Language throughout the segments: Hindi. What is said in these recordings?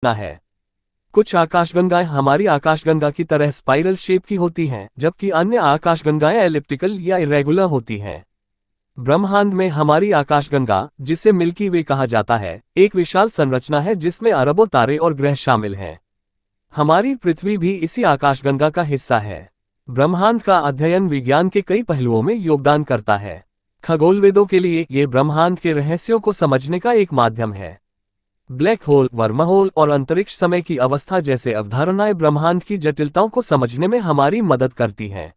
ना है। कुछ आकाशगंगाएं हमारी आकाशगंगा की तरह स्पाइरल शेप की होती हैं, जबकि अन्य आकाशगंगाएं एलिप्टिकल या इरेगुलर होती हैं। ब्रह्मांड में हमारी आकाशगंगा, जिसे मिल्की वे कहा जाता है, एक विशाल संरचना है जिसमें अरबों तारे और ग्रह शामिल हैं। हमारी पृथ्वी भी इसी आकाशगंगा का हिस्सा है। ब्रह्मांड का अध्ययन विज्ञान के कई पहलुओं में योगदान करता है। खगोलवेदों के लिए ये ब्रह्मांड के रहस्यों को समझने का एक माध्यम है। ब्लैक होल, वर्महोल और अंतरिक्ष समय की अवस्था जैसे अवधारणाएं ब्रह्मांड की जटिलताओं को समझने में हमारी मदद करती हैं।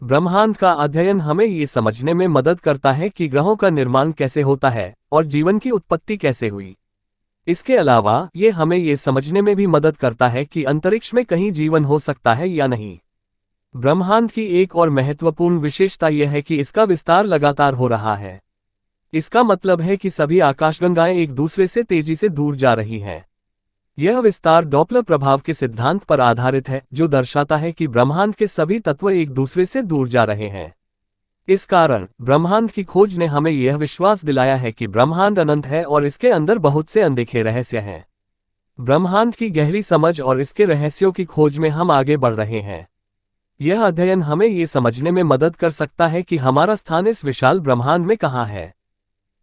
ब्रह्मांड का अध्ययन हमें ये समझने में मदद करता है कि ग्रहों का निर्माण कैसे होता है और जीवन की उत्पत्ति कैसे हुई। इसके अलावा ये हमें ये समझने में भी मदद करता है कि अंतरिक्ष में कहीं जीवन हो सकता है या नहीं। ब्रह्मांड की एक और महत्वपूर्ण विशेषता यह है कि इसका विस्तार लगातार हो रहा है। इसका मतलब है कि सभी आकाशगंगाएं एक दूसरे से तेजी से दूर जा रही हैं। यह विस्तार डॉपलर प्रभाव के सिद्धांत पर आधारित है, जो दर्शाता है कि ब्रह्मांड के सभी तत्व एक दूसरे से दूर जा रहे हैं। इस कारण ब्रह्मांड की खोज ने हमें यह विश्वास दिलाया है कि ब्रह्मांड अनंत है और इसके अंदर बहुत से अनदेखे रहस्य हैं। ब्रह्मांड की गहरी समझ और इसके रहस्यों की खोज में हम आगे बढ़ रहे हैं। यह अध्ययन हमें ये समझने में मदद कर सकता है कि हमारा स्थान इस विशाल ब्रह्मांड में कहाँ है।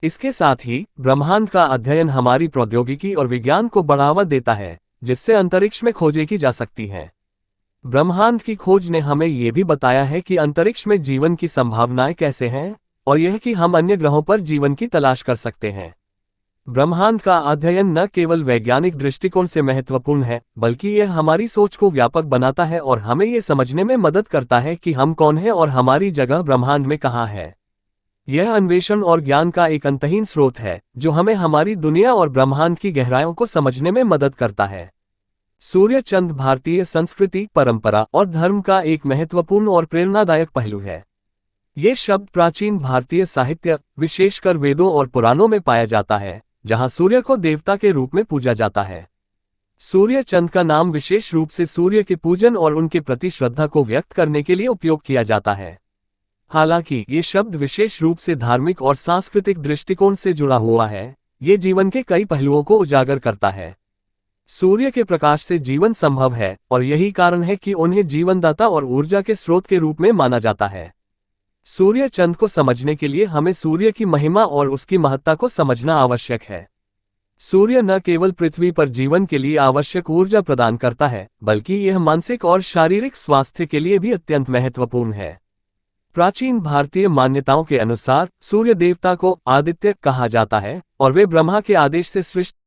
इसके साथ ही ब्रह्मांड का अध्ययन हमारी प्रौद्योगिकी और विज्ञान को बढ़ावा देता है, जिससे अंतरिक्ष में खोजें की जा सकती हैं। ब्रह्मांड की खोज ने हमें यह भी बताया है कि अंतरिक्ष में जीवन की संभावनाएं कैसे हैं, और यह कि हम अन्य ग्रहों पर जीवन की तलाश कर सकते हैं। ब्रह्मांड का अध्ययन न केवल वैज्ञानिक दृष्टिकोण से महत्वपूर्ण है, बल्कि यह हमारी सोच को व्यापक बनाता है और हमें यह समझने में मदद करता है कि हम कौन हैं और हमारी जगह ब्रह्मांड में कहाँ है। यह अन्वेषण और ज्ञान का एक अंतहीन स्रोत है, जो हमें हमारी दुनिया और ब्रह्मांड की गहराइयों को समझने में मदद करता है। सूर्य चंद्र भारतीय संस्कृति, परंपरा और धर्म का एक महत्वपूर्ण और प्रेरणादायक पहलू है। ये शब्द प्राचीन भारतीय साहित्य, विशेषकर वेदों और पुराणों में पाया जाता है, जहां सूर्य को देवता के रूप में पूजा जाता है। सूर्य चंद्र का नाम विशेष रूप से सूर्य के पूजन और उनके प्रति श्रद्धा को व्यक्त करने के लिए उपयोग किया जाता है। हालांकि ये शब्द विशेष रूप से धार्मिक और सांस्कृतिक दृष्टिकोण से जुड़ा हुआ है, ये जीवन के कई पहलुओं को उजागर करता है। सूर्य के प्रकाश से जीवन संभव है और यही कारण है कि उन्हें जीवनदाता और ऊर्जा के स्रोत के रूप में माना जाता है। सूर्य चंद्र को समझने के लिए हमें सूर्य की महिमा और उसकी महत्ता को समझना आवश्यक है। सूर्य न केवल पृथ्वी पर जीवन के लिए आवश्यक ऊर्जा प्रदान करता है, बल्कि यह मानसिक और शारीरिक स्वास्थ्य के लिए भी अत्यंत महत्वपूर्ण है। प्राचीन भारतीय मान्यताओं के अनुसार सूर्य देवता को आदित्य कहा जाता है और वे ब्रह्मा के आदेश से सृष्टि